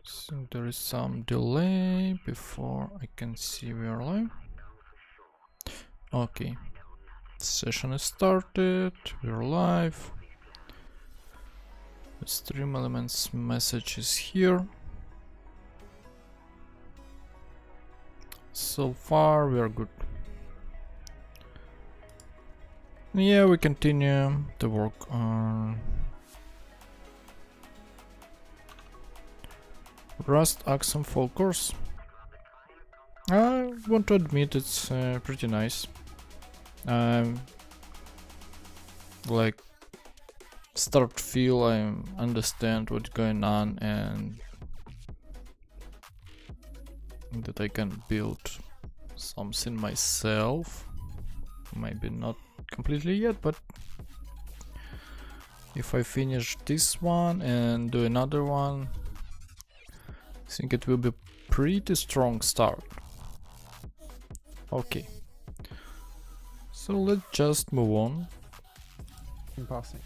So there is some delay before I can see we are live. Okay, session is started, we're live. The stream elements message is here. So far we are good. Yeah, we continue to work on Rust Axum full course. I want to admit it's pretty nice. Like start to feel I understand what's going on and that I can build something myself. Maybe not completely yet, but if I finish this one and do another one, I think it will be pretty strong start. Okay, so let's just move on. In parsing.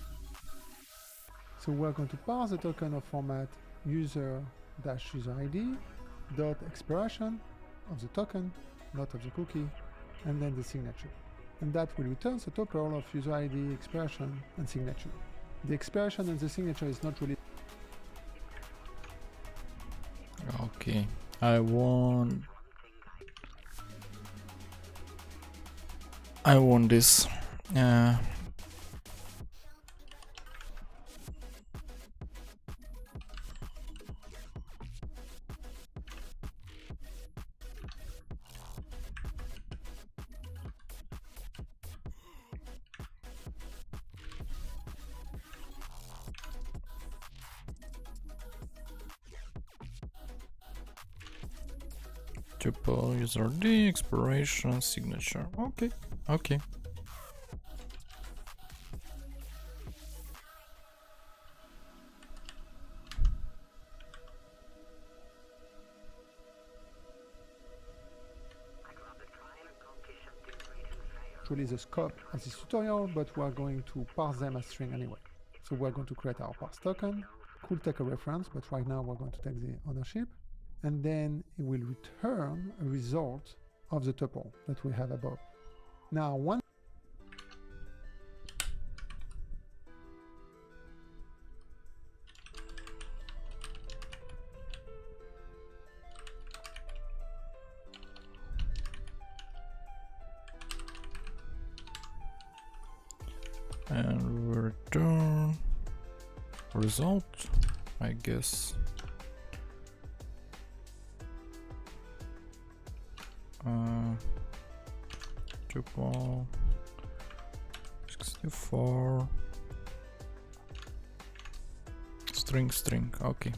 So we're going to parse the token of format user-user ID dot expiration of the token, not of the cookie, and then the signature. And that will return the tuple of user ID, expiration, and signature. The expiration and the signature is not really. Okay, I want this. Tuple user ID, expiration, signature. Okay, okay. Actually the scope of this tutorial, but we are going to parse them as string anyway. So we're going to create our parse token. Could take a reference, but right now we're going to take the ownership. And then it will return a result of the tuple that we have above. Now, one And we return result, I guess. Tuple 64 string. Okay.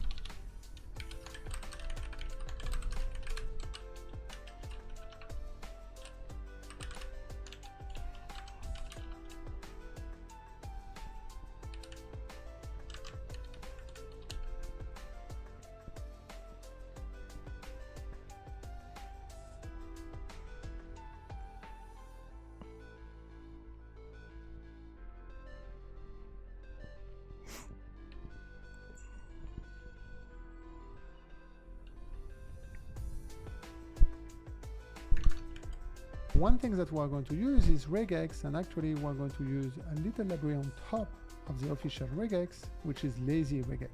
One thing that we're going to use is regex, and actually we're going to use a little library on top of the official regex, which is lazy regex.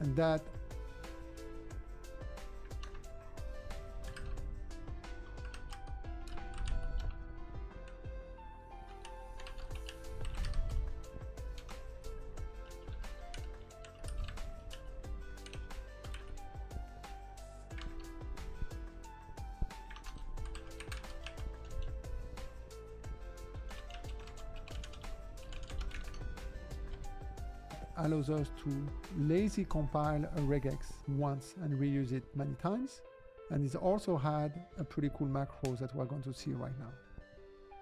And that allows us to lazy compile a regex once and reuse it many times. And it's also had a pretty cool macro that we're going to see right now.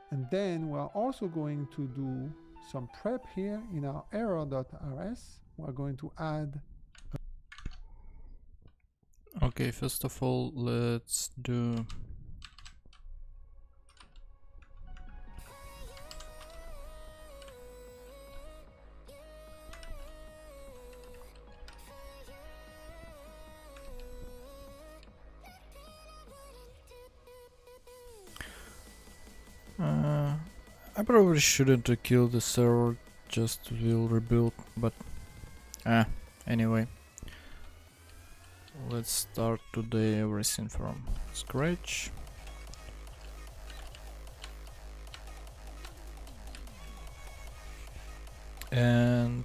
And then we're also going to do some prep here in our error.rs. We're going to add. Okay, first of all, let's do I probably shouldn't have killed the server, just will rebuild, but anyway. Let's start today everything from scratch. And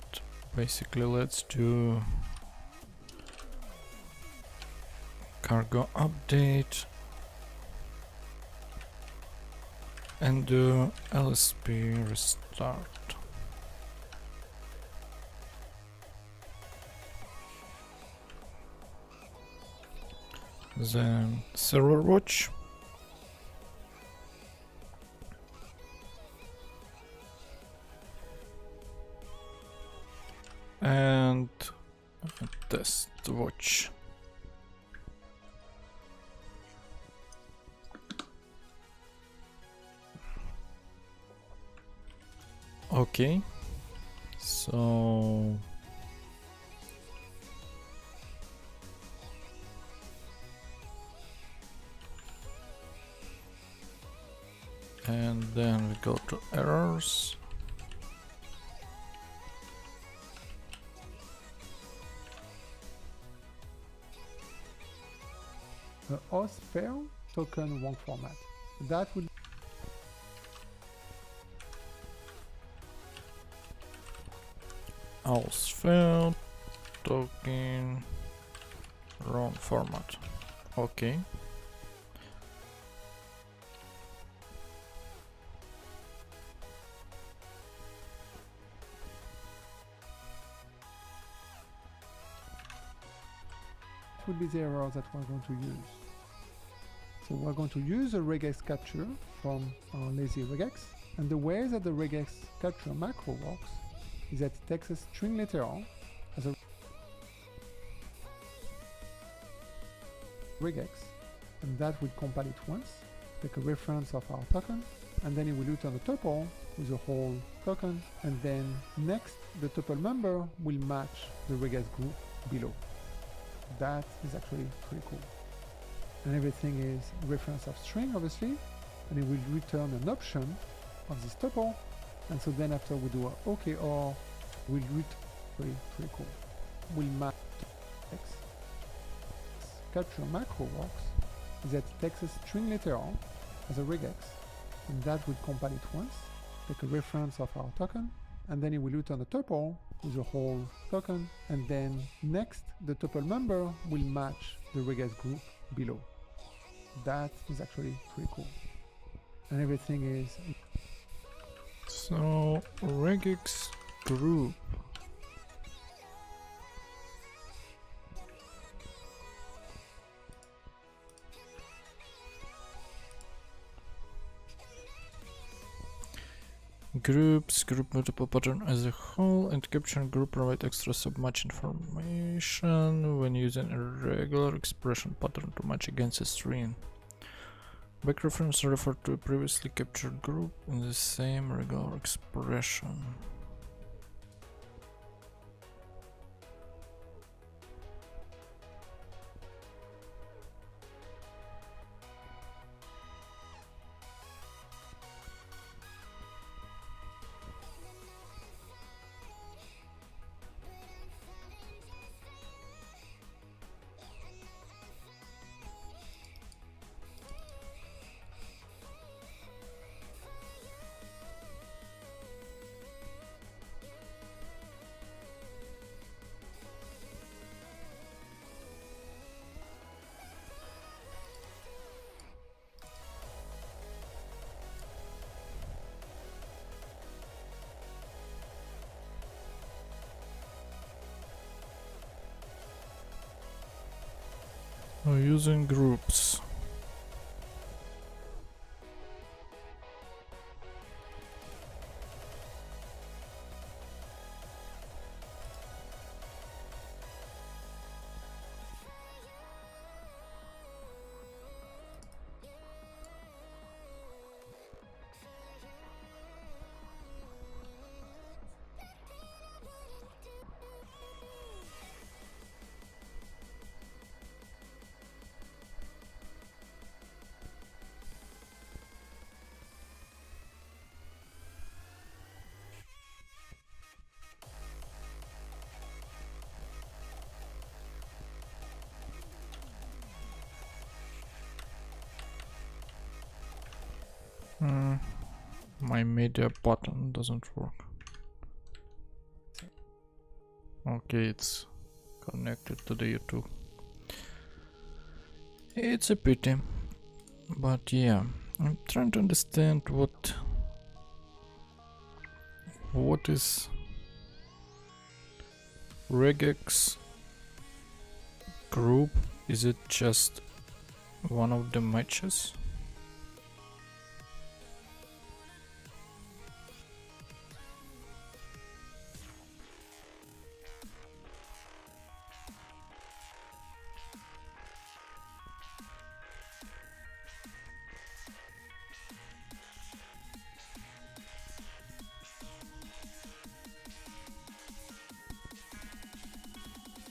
basically let's do cargo update and do LSP restart. Then server watch. And test watch. Okay, so and then we go to errors. Host fail token wrong format. That would Else failed, token wrong format. Okay. would be the error that we're going to use. So we're going to use a regex capture from our lazy regex, and the way that the regex capture macro works is that it takes a string literal as a regex, and that will compile it once, take a reference of our token, and then it will return a tuple with a whole token, and then next the tuple member will match the regex group below. That is actually pretty cool. And everything is reference of string, obviously, and it will return an option of this tuple, and so then after we do a OKR, we'll return pretty cool. We'll match X. Capture macro works is that it takes a string literal as a regex, and that will compile it once, take a reference of our token, and then it will return a tuple with a whole token, and then next the tuple member will match the regex group below. That is actually pretty cool. And everything is so regex group. Groups, group multiple pattern as a whole, and capture group provide extra submatch information when using a regular expression pattern to match against a string. Back reference refer to a previously captured group in the same regular expression. Using groups. My media button doesn't work. Okay, it's connected to the YouTube. It's a pity, but yeah, I'm trying to understand what is regex group. Is it just one of the matches?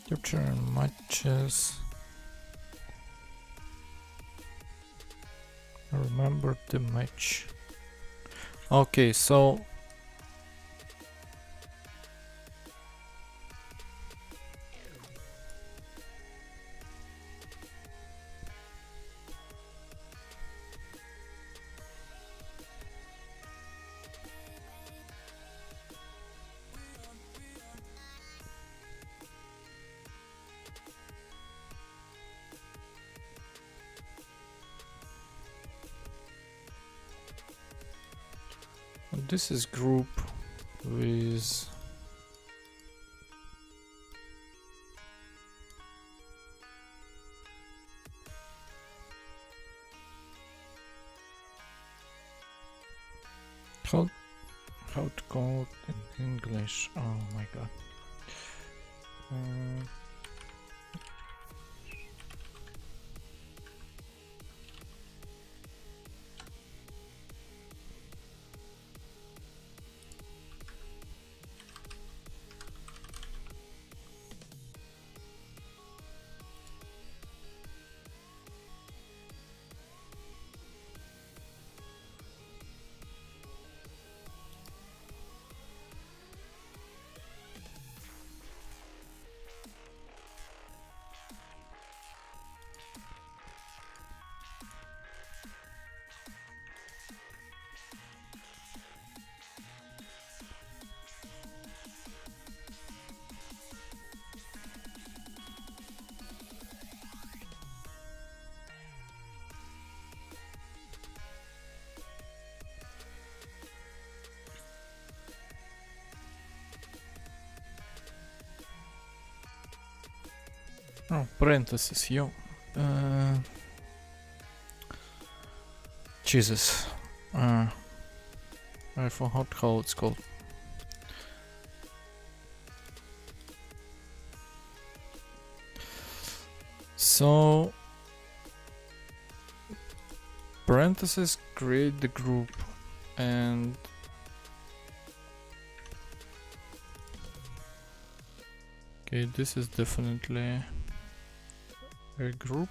Capture matches. Remember the match. Okay, so this is group with how to call it in English. Oh my god. Oh, parentheses, yo. Jesus. I forgot how it's called. So, parentheses create the group, and okay, this is definitely a group.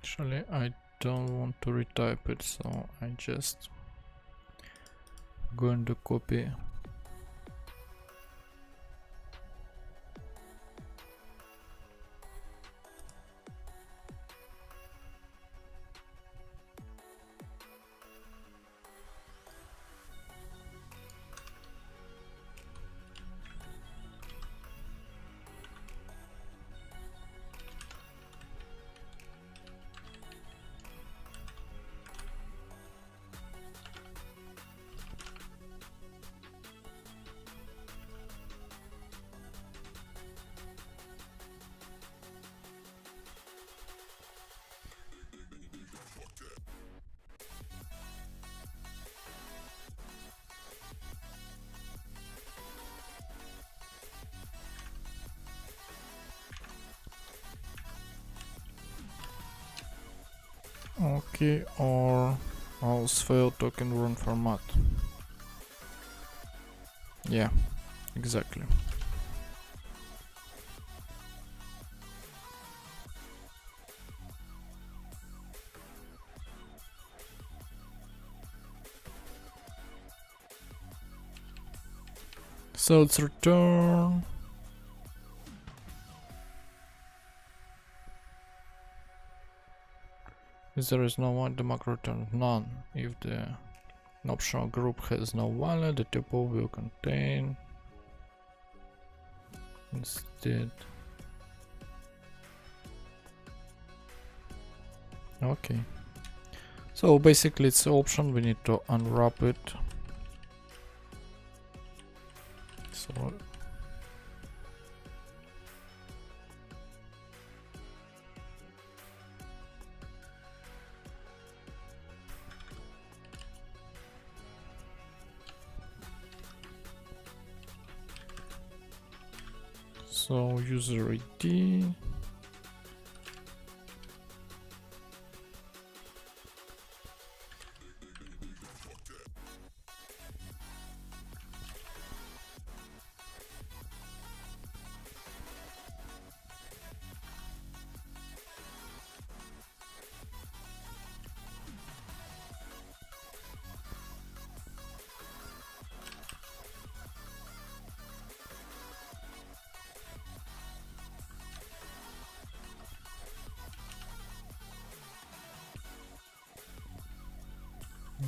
Actually, I don't want to retype it, so I just going to copy. Okay, or else fail token run format. Yeah, exactly. So let's return. If there is no one, the macro returns none. If the optional group has no value, the tuple will contain instead. Okay. So basically it's an option, we need to unwrap it. So user ID.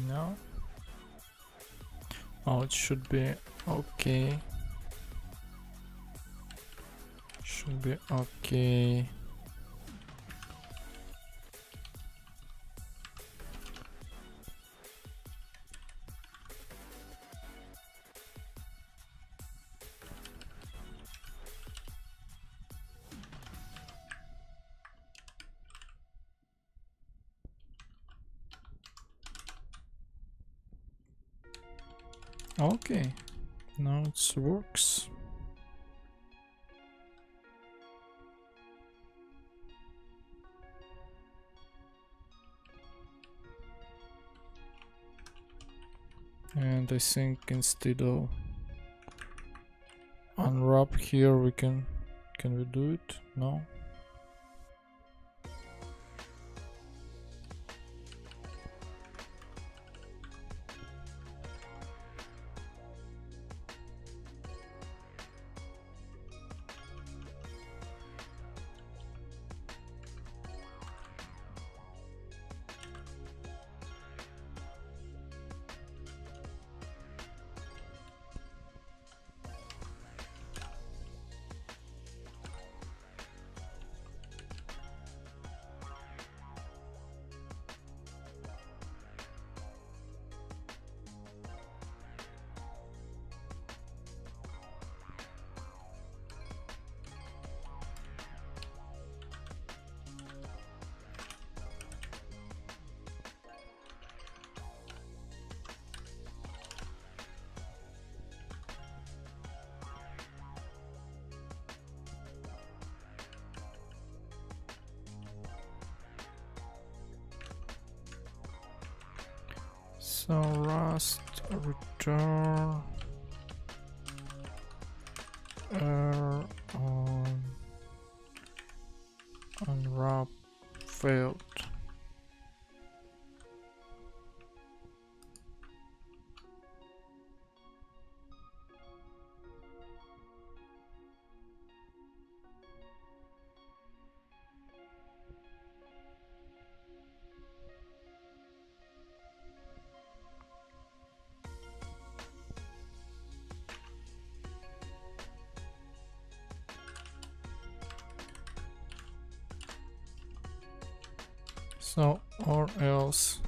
No. Oh, it should be okay. Should be okay. Okay, now it works. And I think instead of unwrap here we can we do it? No? So Rust return on unwrap failed. So or else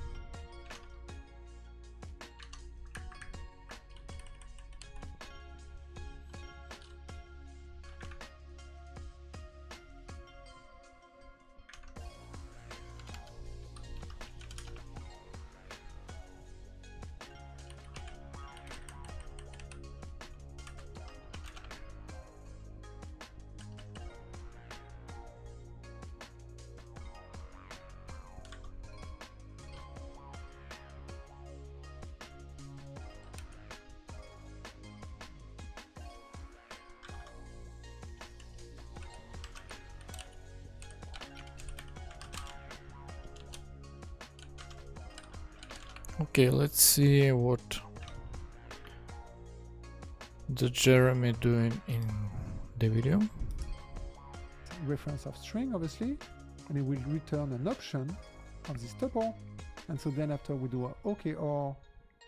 okay, let's see what the Jeremy doing in the video? Reference of string, obviously, and it will return an option of this tuple. And so then after we do a OKR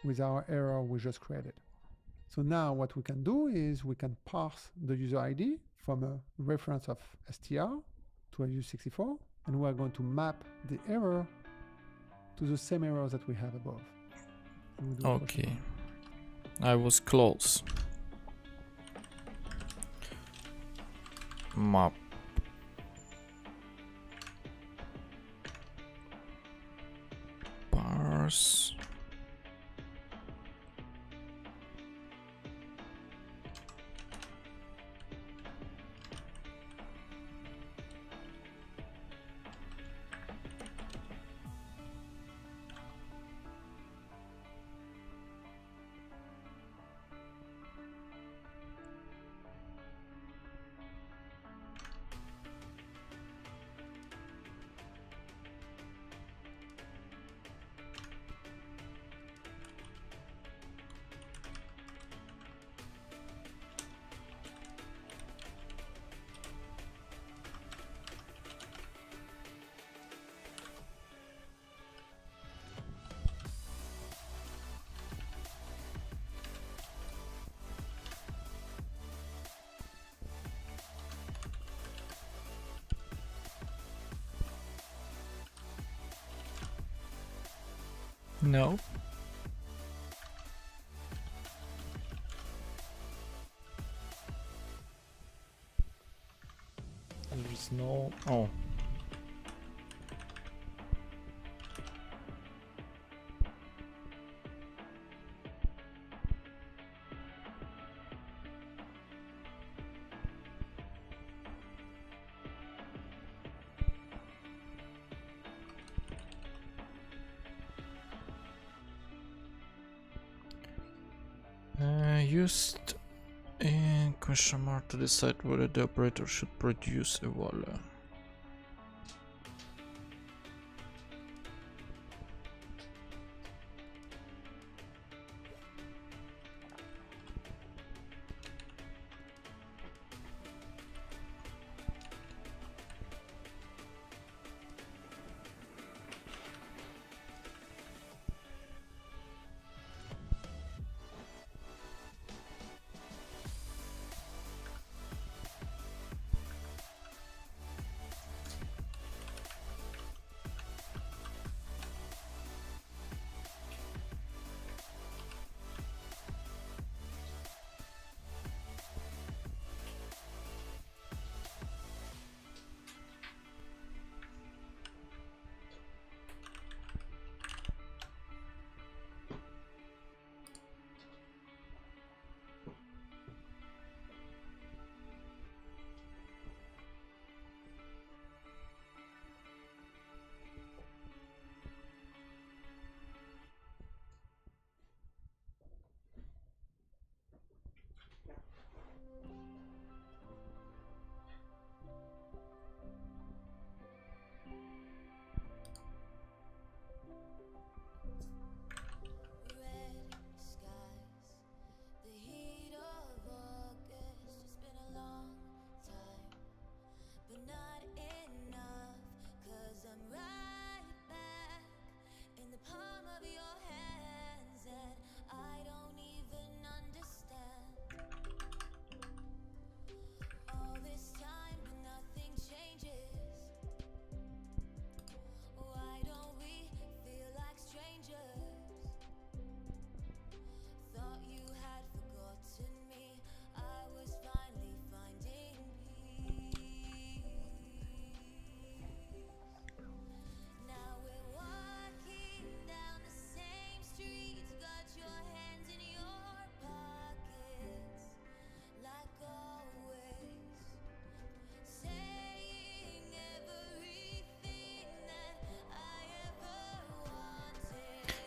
with our error we just created. So now what we can do is we can parse the user ID from a reference of str to a u64, and we're going to map the error to the same errors that we have above. Okay, I was close. Map. Parse. No. There's no. Oh. Used in question mark to decide whether the operator should produce a value.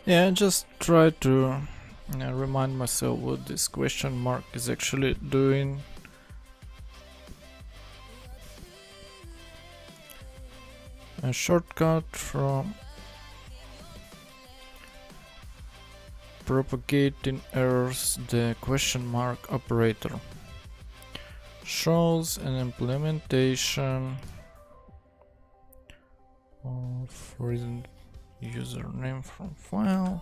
Yeah, just try to remind myself what this question mark is actually doing. A shortcut from propagating errors, the question mark operator shows an implementation of recent username from file.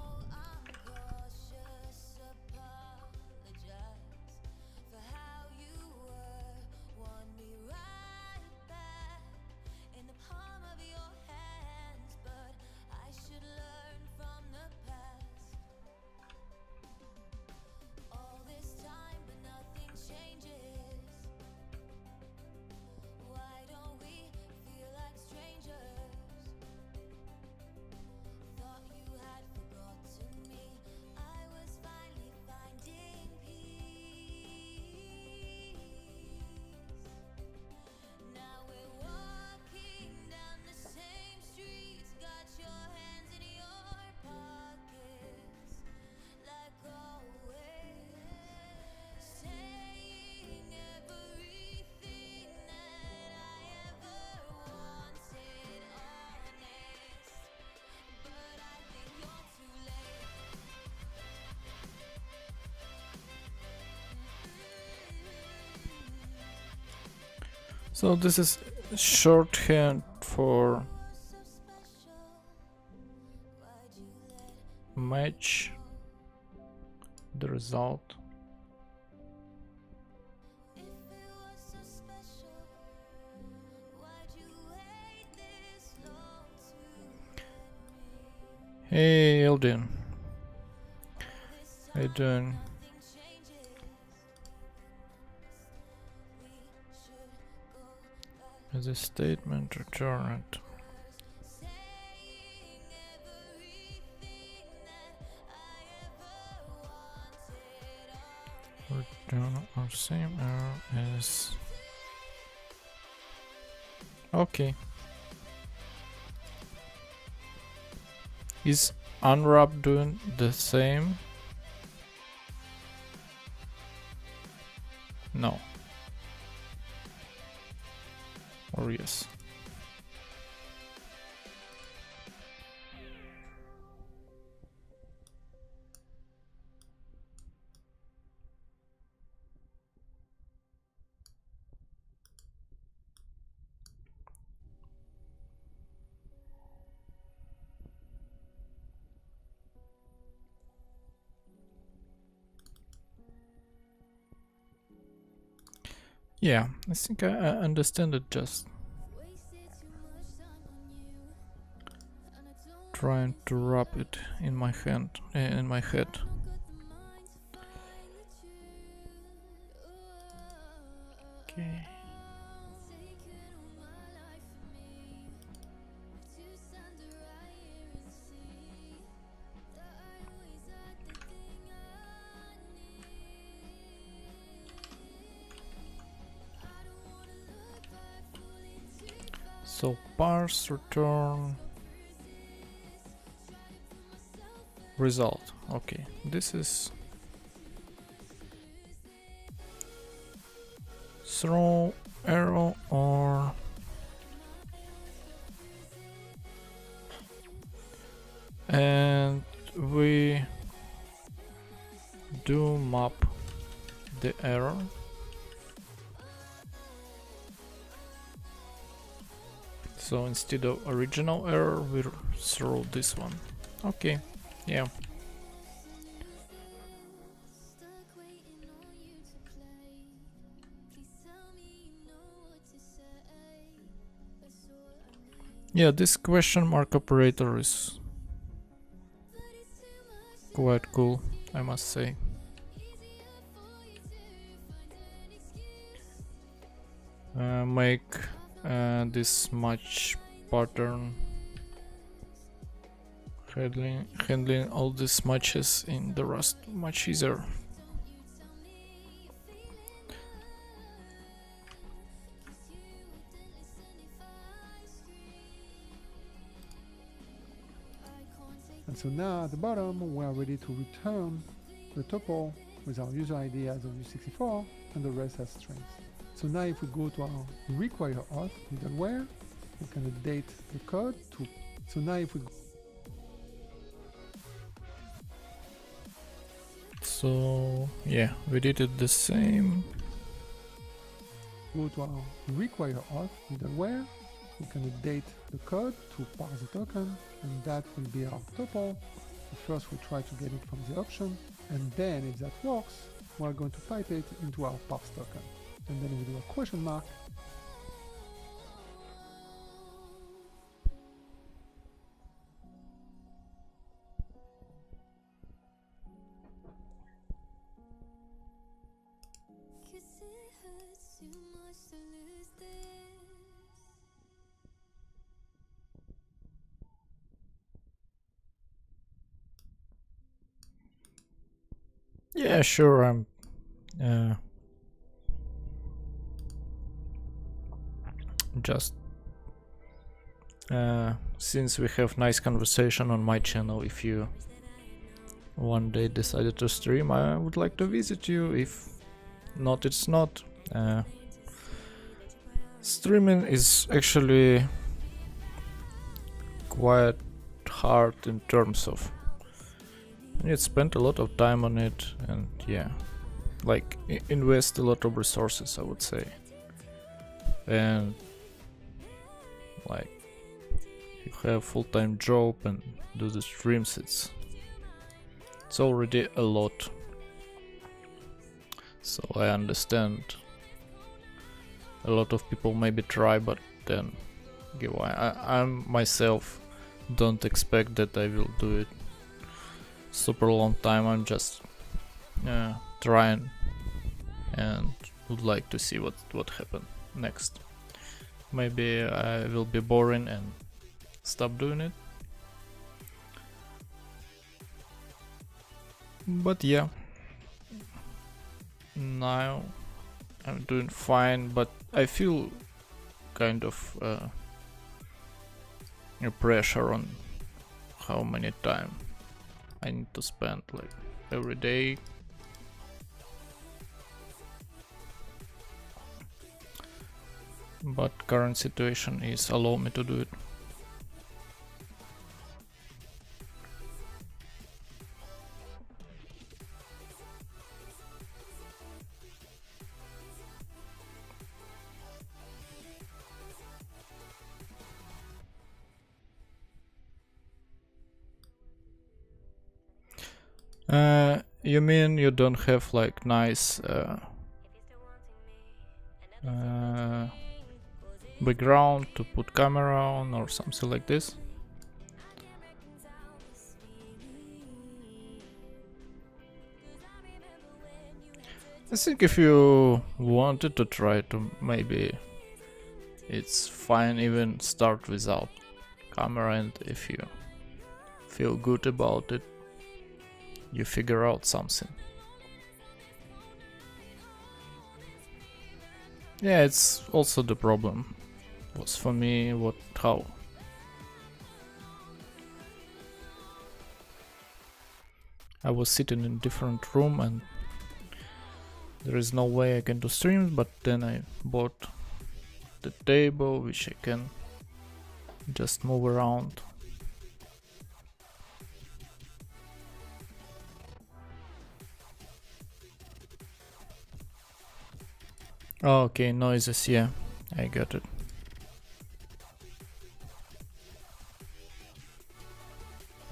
So this is shorthand for match the result. Hey Eldin, how you doing? As a statement returned. Return our same error as okay. Is unwrap doing the same? No. Or yes. Yeah, I think I understand it just. Trying to wrap it in my hand, in my head. Okay. So parse return result. Okay, this is throw arrow or and we do map the error. So instead of original error, we throw this one. Okay, yeah. Yeah, this question mark operator is quite cool, I must say. Make this match pattern handling all these matches in the Rust much easier. And so now at the bottom, we are ready to return the tuple with our user ID as of U64 and the rest as strings. So now if we go to our require auth middleware, we can update the code to, so now if we go So yeah, we did it the same. Go to our require auth middleware. We can update the code to parse the token, and that will be our tuple. So first we try to get it from the option, and then if that works, we're going to pipe it into our parse token. And then we do a question mark. Yeah, sure. I'm just since we have nice conversation on my channel, if you one day decided to stream, I would like to visit you. If not, it's not. Streaming is actually quite hard in terms of you need to spend a lot of time on it, and yeah, like invest a lot of resources, I would say. And like you have full-time job and do the streams, it's already a lot. So I understand a lot of people maybe try, but then give away. I myself don't expect that I will do it super long time. I'm just trying and would like to see what happen next. Maybe I will be boring and stop doing it. But yeah, now I'm doing fine, but I feel kind of a pressure on how many time I need to spend, like every day. But current situation is allow me to do it. You mean you don't have like nice background to put camera on or something like this? I think if you wanted to try to, maybe it's fine even start without camera, and if you feel good about it, you figure out something. Yeah, it's also the problem was for me how I was sitting in different room and there is no way I can do streams, but then I bought the table which I can just move around. Oh, okay, noises, yeah, I got it.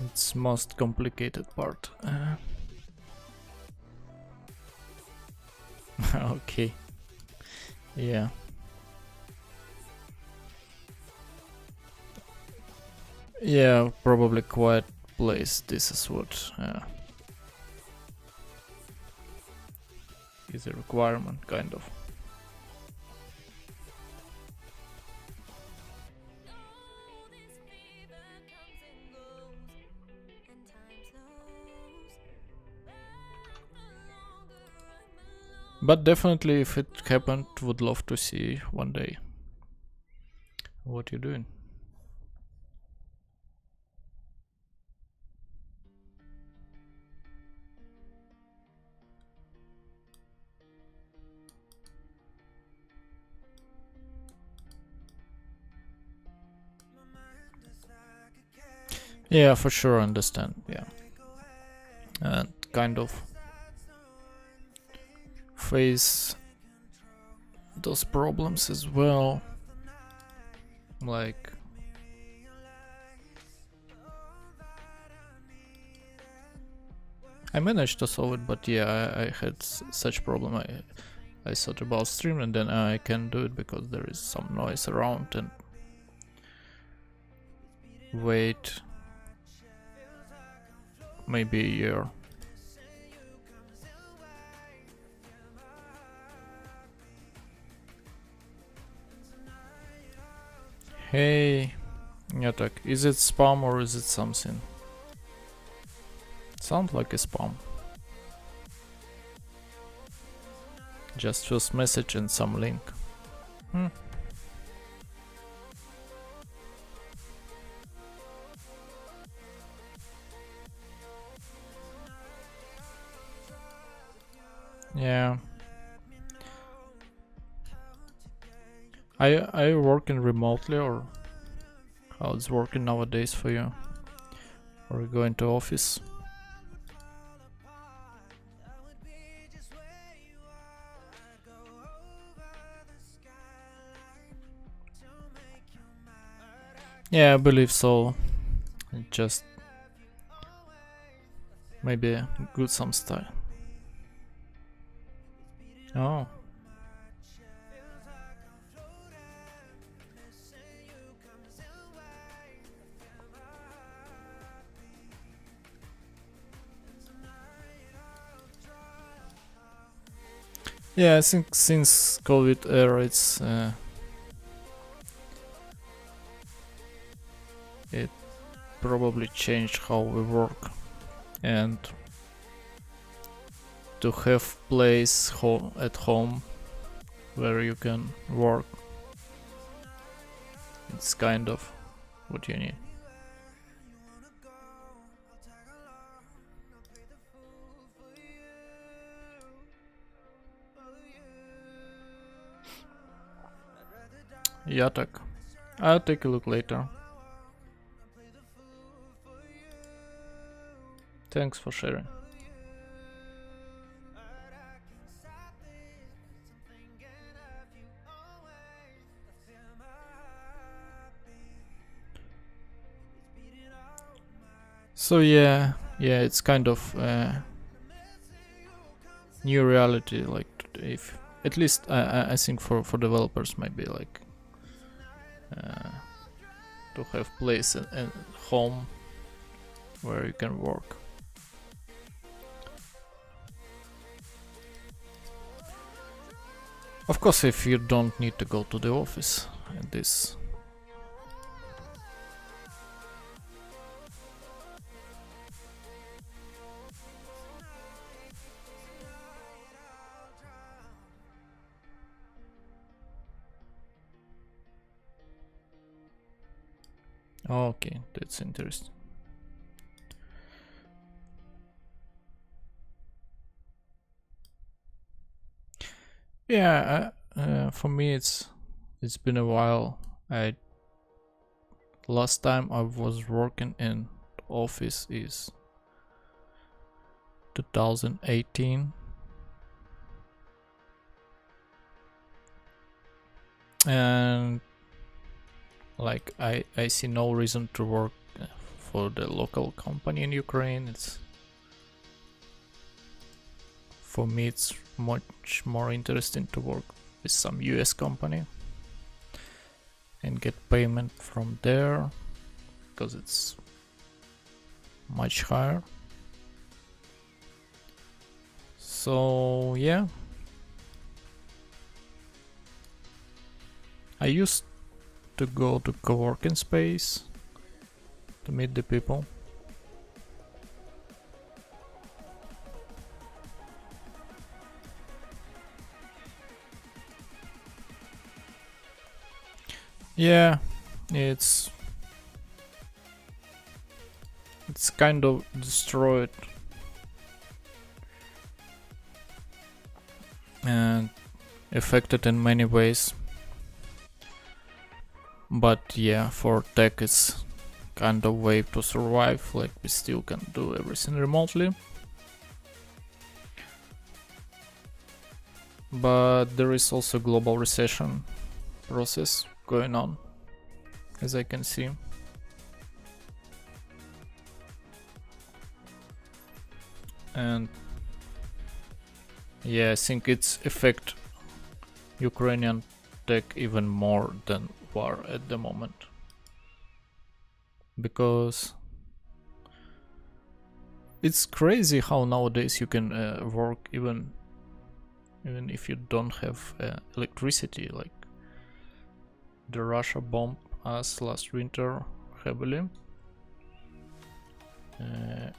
It's most complicated part. Okay, yeah. Yeah, probably quiet place. This is what is a requirement, kind of. But definitely, if it happened, would love to see one day what you're doing. Yeah, for sure, understand. Yeah, and kind of face those problems as well. Like, I managed to solve it, but yeah, I had such problem. I thought about stream and then I can't do it because there is some noise around and wait maybe a year. Hey, Nyatak, is it spam or is it something? Sounds like a spam. Just first message and some link. Yeah. Are you working remotely or how it's working nowadays for you? Or you going to office? Yeah, I believe so. It just maybe good some style. Oh. Yeah, I think since COVID era it probably changed how we work, and to have place at home where you can work, it's kind of what you need. Yatak. I'll take a look later. Thanks for sharing. So yeah, it's kind of new reality. Like, if at least I think for developers maybe like to have place and home where you can work. Of course, if you don't need to go to the office at this. Okay, that's interesting. Yeah, for me it's been a while. Last time I was working in office is 2018, and like I see no reason to work for the local company in Ukraine. It's for me it's much more interesting to work with some US company and get payment from there because it's much higher. So yeah, I used to go to co-working space to meet the people. Yeah, it's kind of destroyed and affected in many ways. But yeah, for tech it's kind of way to survive, like we still can do everything remotely. but there is also global recession process going on, as I can see. And yeah, I think it's affect Ukrainian tech even more than war at the moment, because it's crazy how nowadays you can work even if you don't have electricity. Like, the Russia bombed us last winter heavily,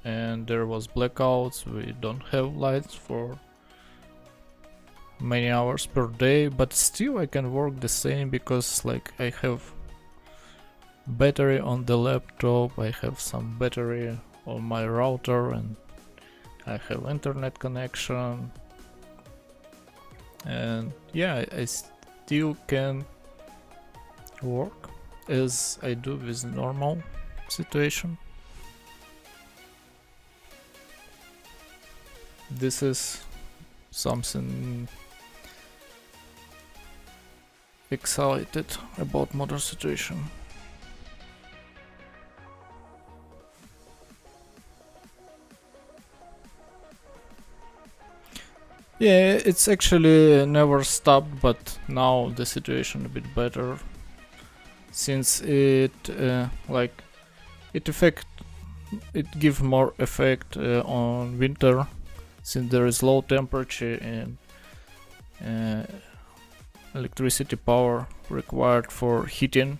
and there was blackouts. We don't have lights for many hours per day, but still I can work the same because like I have battery on the laptop, I have some battery on my router, and I have internet connection, and yeah, I still can work as I do with normal situation. This is something excited about modern situation. Yeah, it's actually never stopped, but now the situation a bit better, since it it give more effect on winter, since there is low temperature and electricity power required for heating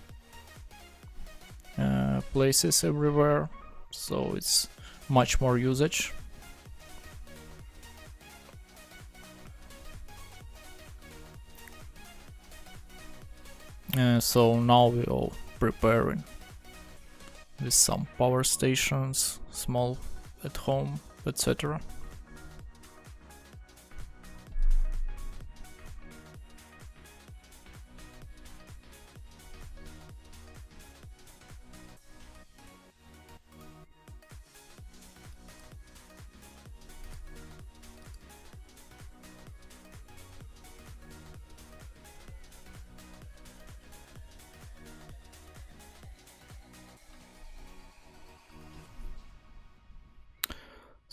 places everywhere, so it's much more usage. So now we all preparing with some power stations, small at home, etc.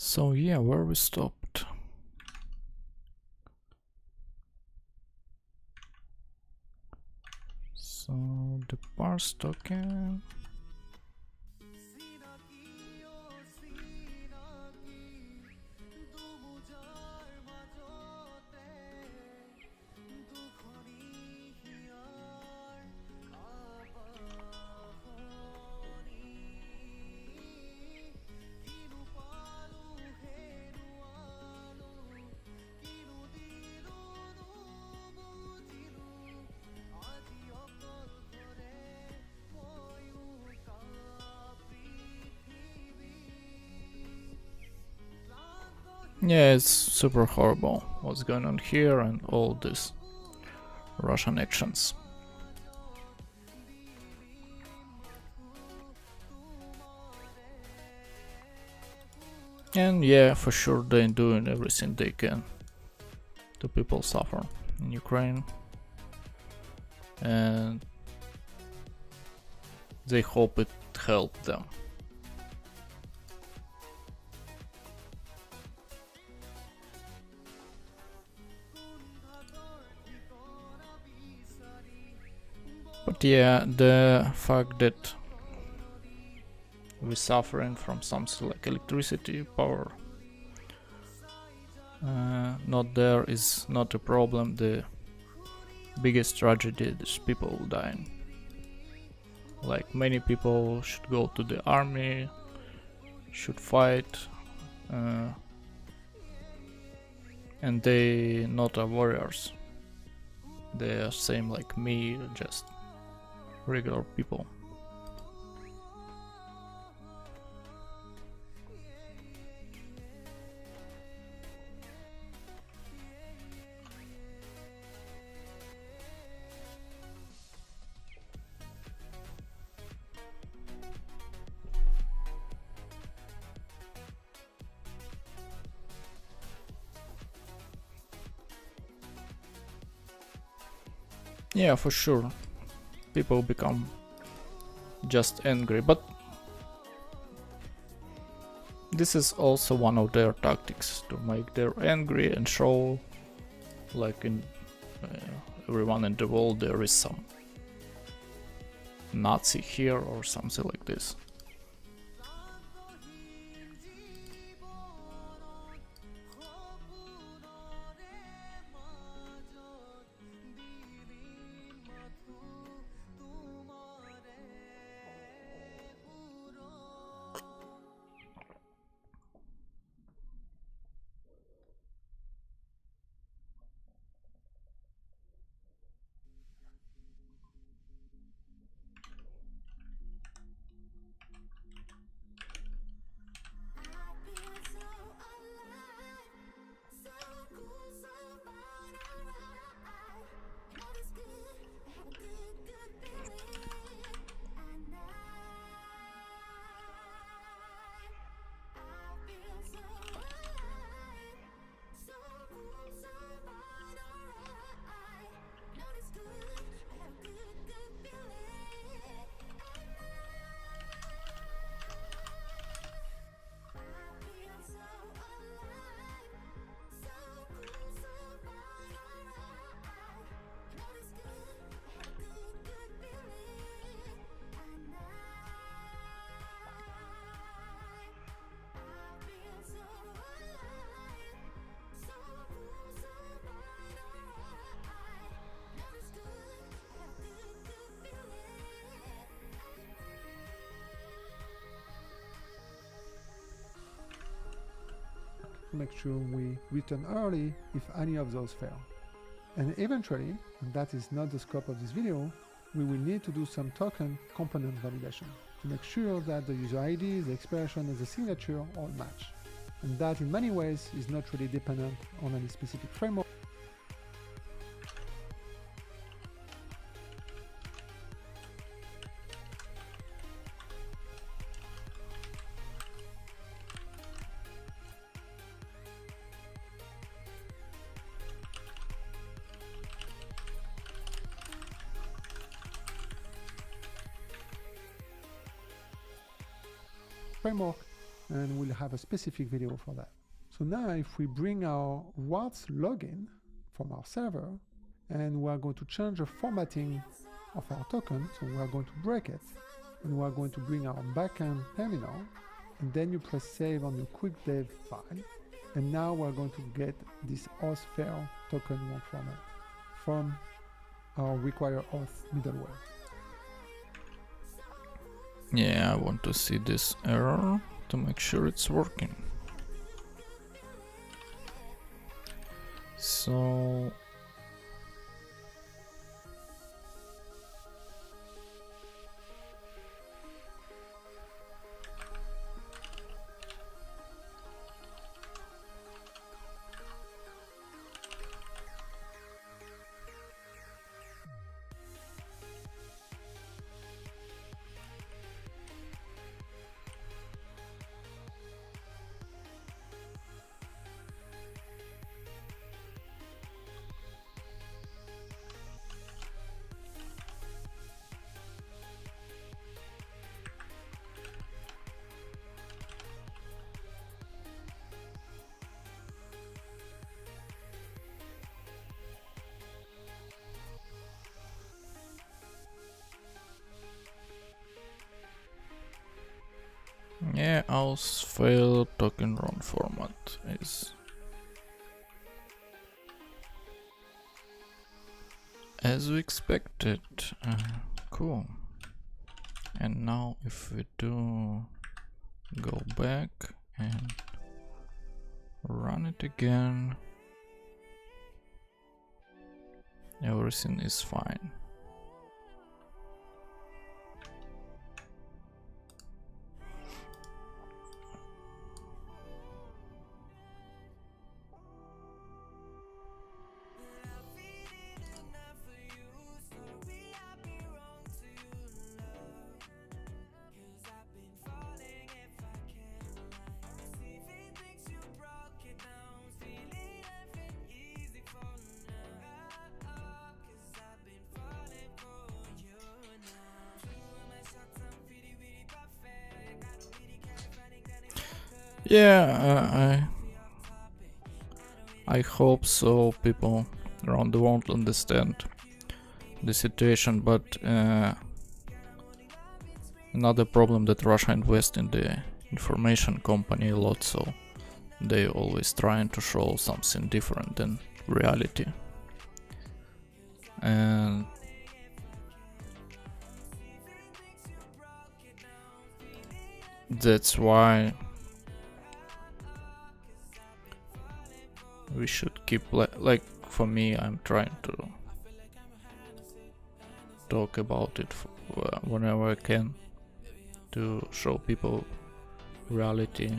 So yeah, where we stopped. So the parse token. Yeah, it's super horrible what's going on here and all these Russian actions. And yeah, for sure they're doing everything they can to people suffer in Ukraine, and they hope it helped them. But yeah, the fact that we're suffering from something like electricity power not there is not a problem. The biggest tragedy is people dying. Like, many people should go to the army, should fight, and they not are warriors. They are same like me, just regular people. Yeah, for sure. People become just angry, but this is also one of their tactics to make them angry and show, like in everyone in the world, there is some Nazi here or something like this. Make sure we return early if any of those fail. And eventually, and that is not the scope of this video, we will need to do some token component validation to make sure that the user ID, the expression, and the signature all match. And that in many ways is not really dependent on any specific framework. And we'll have a specific video for that. So now if we bring our Warts login from our server and we are going to change the formatting of our token, so we are going to break it and we are going to bring our backend terminal, and then you press save on your quick dev file, and now we're going to get this auth fail token won't format from our require auth middleware. Yeah, I want to see this error to make sure it's working. So yeah, auth fail token run format is as we expected. Cool. And now if we do go back and run it again, everything is fine. Yeah, I hope so. People around the world understand the situation, but another problem that Russia invests in the information company a lot, so they always trying to show something different than reality, and that's why we should keep like for me, I'm trying to talk about it whenever I can to show people reality.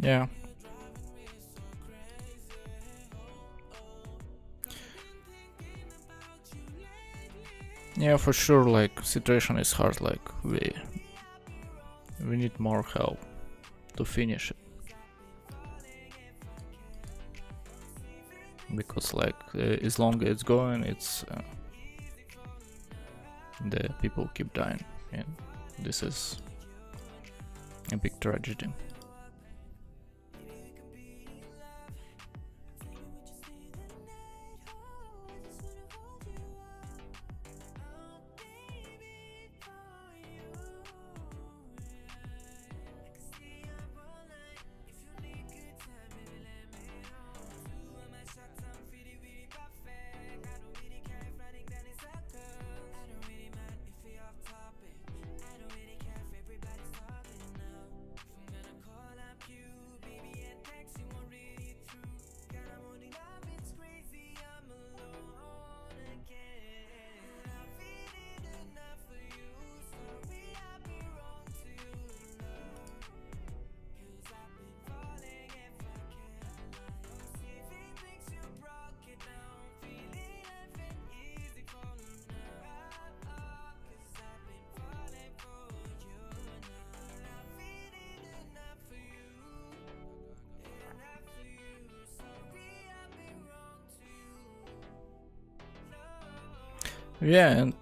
Yeah. Yeah, for sure, like situation is hard, like we need more help to finish it. Because like as long as it's going, it's the people keep dying, and this is a big tragedy. Yeah, and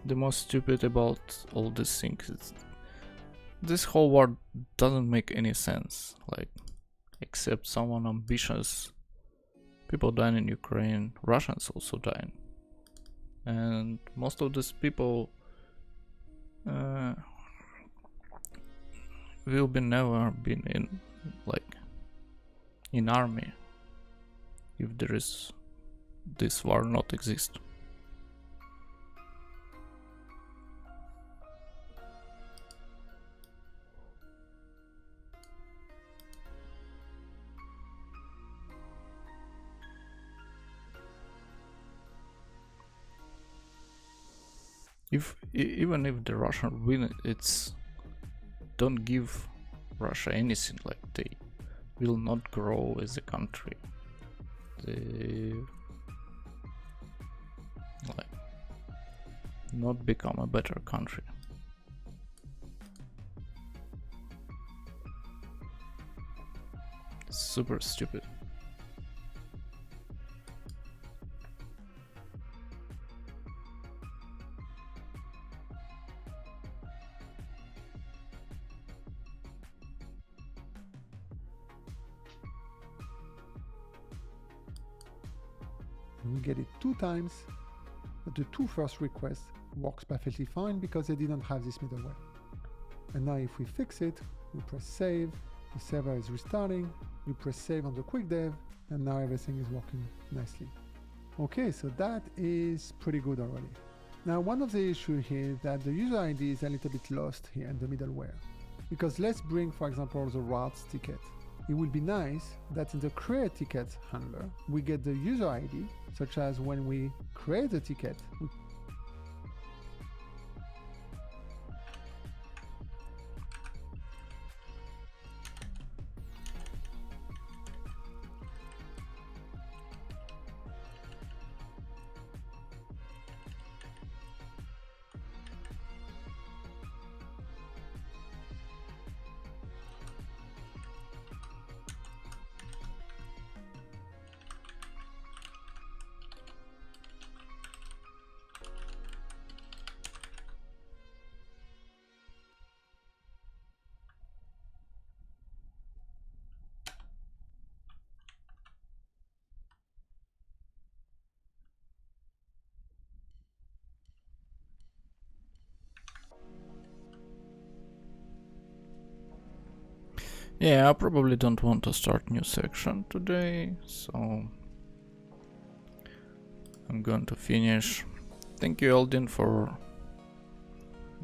the most stupid about all these things is this whole war doesn't make any sense. Like, except someone ambitious, people dying in Ukraine, Russians also dying, and most of these people will be never been in like in army if there is this war not exist. Even if the Russian win, it's don't give Russia anything. Like they will not grow as a country. They like not become a better country. Super stupid. We get it 2 times, but the 2 first requests works perfectly fine because they didn't have this middleware. And now if we fix it, we press save, the server is restarting, we press save on the quick dev, and now everything is working nicely. Okay, so that is pretty good already. Now one of the issues here is that the user ID is a little bit lost here in the middleware. Because let's bring, for example, the routes ticket. It would be nice that in the create ticket handler, we get the user ID, such as when we create a ticket, Yeah, I probably don't want to start new section today, so I'm going to finish. Thank you, Eldin, for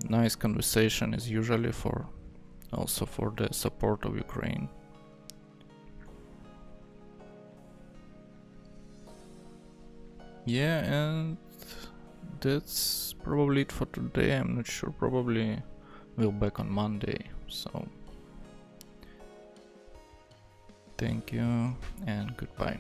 nice conversation as usually, for also for the support of Ukraine. Yeah, and that's probably it for today. I'm not sure, probably we'll back on Monday, so thank you and goodbye.